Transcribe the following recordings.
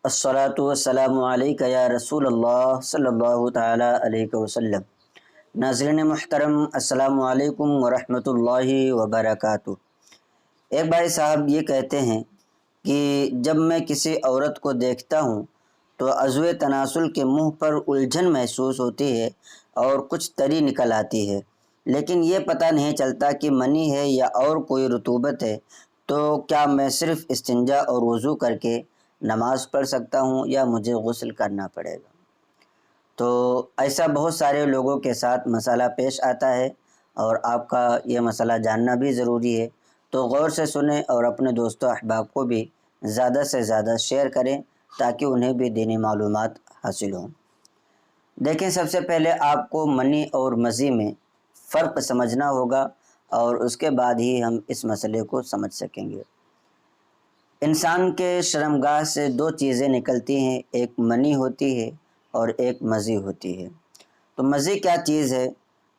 الصلاۃ والسلام علیک یا رسول اللہ صلی اللہ تعالیٰ علیہ وسلم۔ ناظرین محترم، السلام علیکم ورحمۃ اللہ وبرکاتہ۔ ایک بھائی صاحب یہ کہتے ہیں کہ جب میں کسی عورت کو دیکھتا ہوں تو عضو تناسل کے منہ پر الجھن محسوس ہوتی ہے اور کچھ تری نکل آتی ہے، لیکن یہ پتہ نہیں چلتا کہ منی ہے یا اور کوئی رطوبت ہے، تو کیا میں صرف استنجا اور وضو کر کے نماز پڑھ سکتا ہوں یا مجھے غسل کرنا پڑے گا؟ تو ایسا بہت سارے لوگوں کے ساتھ مسئلہ پیش آتا ہے اور آپ کا یہ مسئلہ جاننا بھی ضروری ہے، تو غور سے سنیں اور اپنے دوستوں احباب کو بھی زیادہ سے زیادہ شیئر کریں تاکہ انہیں بھی دینی معلومات حاصل ہوں۔ دیکھیں، سب سے پہلے آپ کو منی اور مزی میں فرق سمجھنا ہوگا اور اس کے بعد ہی ہم اس مسئلے کو سمجھ سکیں گے۔ انسان کے شرمگاہ سے دو چیزیں نکلتی ہیں، ایک منی ہوتی ہے اور ایک مزی ہوتی ہے۔ تو مزی کیا چیز ہے؟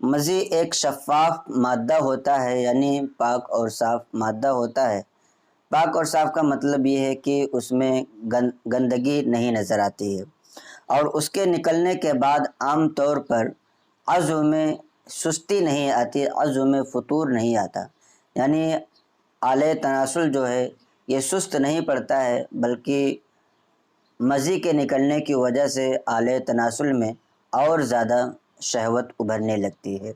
مزی ایک شفاف مادہ ہوتا ہے، یعنی پاک اور صاف مادہ ہوتا ہے۔ پاک اور صاف کا مطلب یہ ہے کہ اس میں گندگی نہیں نظر آتی ہے، اور اس کے نکلنے کے بعد عام طور پر عضو میں سستی نہیں آتی، عضو میں فطور نہیں آتا، یعنی آلے تناسل جو ہے یہ سست نہیں پڑتا ہے، بلکہ مزی کے نکلنے کی وجہ سے آلے تناسل میں اور زیادہ شہوت ابھرنے لگتی ہے۔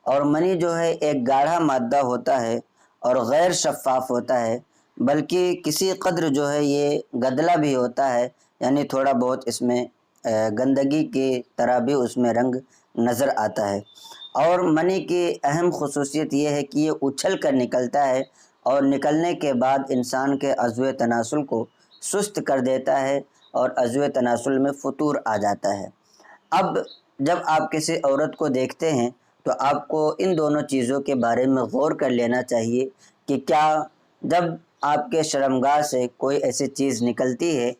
اور منی جو ہے ایک گاڑھا مادہ ہوتا ہے اور غیر شفاف ہوتا ہے، بلکہ کسی قدر جو ہے یہ گدلا بھی ہوتا ہے، یعنی تھوڑا بہت اس میں گندگی کی طرح بھی اس میں رنگ نظر آتا ہے۔ اور منی کی اہم خصوصیت یہ ہے کہ یہ اچھل کر نکلتا ہے اور نکلنے کے بعد انسان کے عضو تناسل کو سست کر دیتا ہے اور عضو تناسل میں فطور آ جاتا ہے۔ اب جب آپ کسی عورت کو دیکھتے ہیں تو آپ کو ان دونوں چیزوں کے بارے میں غور کر لینا چاہیے کہ کیا جب آپ کے شرمگاہ سے کوئی ایسی چیز نکلتی ہے،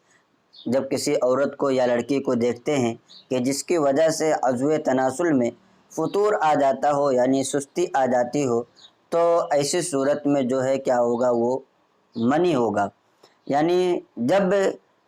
جب کسی عورت کو یا لڑکی کو دیکھتے ہیں کہ جس کی وجہ سے عضو تناسل میں فطور آ جاتا ہو، یعنی سستی آ جاتی ہو، تو ایسی صورت میں جو ہے کیا ہوگا، وہ منی ہوگا۔ یعنی جب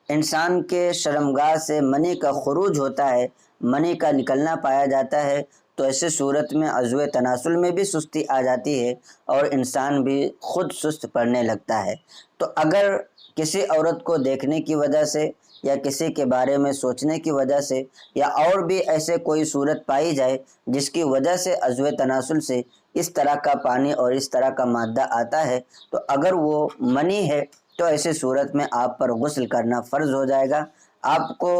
انسان کے شرمگاہ سے منی کا خروج ہوتا ہے، منی کا نکلنا پایا جاتا ہے، تو ایسی صورت میں عضو تناسل میں بھی سستی آ جاتی ہے اور انسان بھی خود سست پڑنے لگتا ہے۔ تو اگر کسی عورت کو دیکھنے کی وجہ سے یا کسی کے بارے میں سوچنے کی وجہ سے یا اور بھی ایسے کوئی صورت پائی جائے جس کی وجہ سے عضو تناسل سے اس طرح کا پانی اور اس طرح کا مادہ آتا ہے، تو اگر وہ منی ہے تو ایسی صورت میں آپ پر غسل کرنا فرض ہو جائے گا۔ آپ کو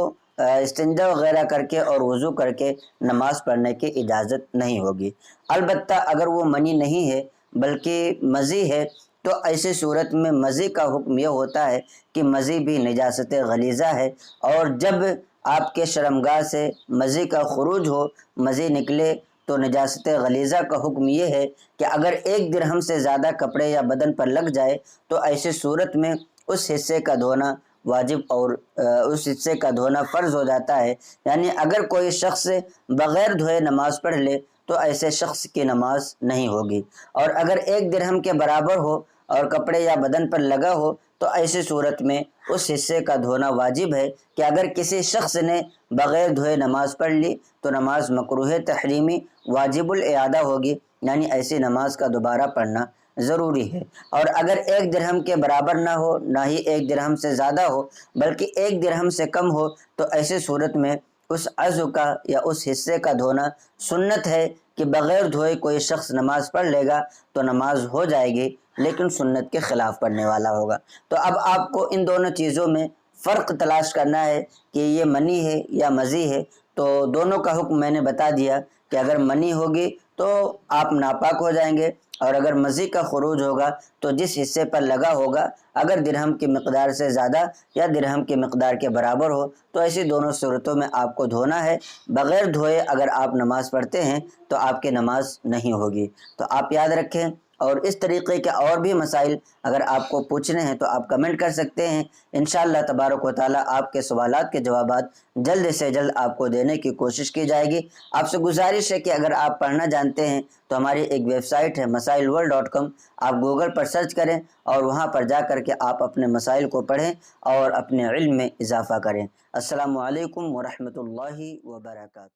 استنجا وغیرہ کر کے اور وضو کر کے نماز پڑھنے کی اجازت نہیں ہوگی۔ البتہ اگر وہ منی نہیں ہے بلکہ مزی ہے، تو ایسی صورت میں مزی کا حکم یہ ہوتا ہے کہ مزی بھی نجاست غلیظہ ہے، اور جب آپ کے شرمگاہ سے مزی کا خروج ہو، مزی نکلے، تو نجاست غلیظہ کا حکم یہ ہے کہ اگر 1 درہم سے زیادہ کپڑے یا بدن پر لگ جائے تو ایسی صورت میں اس حصے کا دھونا واجب اور اس حصے کا دھونا فرض ہو جاتا ہے۔ یعنی اگر کوئی شخص بغیر دھوئے نماز پڑھ لے تو ایسے شخص کی نماز نہیں ہوگی، اور اگر 1 درہم کے برابر ہو اور کپڑے یا بدن پر لگا ہو تو ایسی صورت میں اس حصے کا دھونا واجب ہے کہ اگر کسی شخص نے بغیر دھوئے نماز پڑھ لی تو نماز مکروہ تحریمی واجب الاعادہ ہوگی، یعنی ایسی نماز کا دوبارہ پڑھنا ضروری ہے۔ اور اگر 1 درہم کے برابر نہ ہو، نہ ہی 1 درہم سے زیادہ ہو، بلکہ 1 درہم سے کم ہو، تو ایسی صورت میں اس عضو کا یا اس حصے کا دھونا سنت ہے کہ بغیر دھوئے کوئی شخص نماز پڑھ لے گا تو نماز ہو جائے گی، لیکن سنت کے خلاف پڑھنے والا ہوگا۔ تو اب آپ کو ان دونوں چیزوں میں فرق تلاش کرنا ہے کہ یہ منی ہے یا مزی ہے۔ تو دونوں کا حکم میں نے بتا دیا کہ اگر منی ہوگی تو آپ ناپاک ہو جائیں گے، اور اگر مزی کا خروج ہوگا تو جس حصے پر لگا ہوگا اگر درہم کی مقدار سے زیادہ یا درہم کی مقدار کے برابر ہو تو ایسی دونوں صورتوں میں آپ کو دھونا ہے۔ بغیر دھوئے اگر آپ نماز پڑھتے ہیں تو آپ کی نماز نہیں ہوگی۔ تو آپ یاد رکھیں اور اس طریقے کے اور بھی مسائل اگر آپ کو پوچھنے ہیں تو آپ کمنٹ کر سکتے ہیں، انشاءاللہ تبارک و تعالی آپ کے سوالات کے جوابات جلد سے جلد آپ کو دینے کی کوشش کی جائے گی۔ آپ سے گزارش ہے کہ اگر آپ پڑھنا جانتے ہیں تو ہماری ایک ویب سائٹ ہے masailworld.com، آپ گوگل پر سرچ کریں اور وہاں پر جا کر کے آپ اپنے مسائل کو پڑھیں اور اپنے علم میں اضافہ کریں۔ السلام علیکم ورحمۃ اللہ وبرکاتہ۔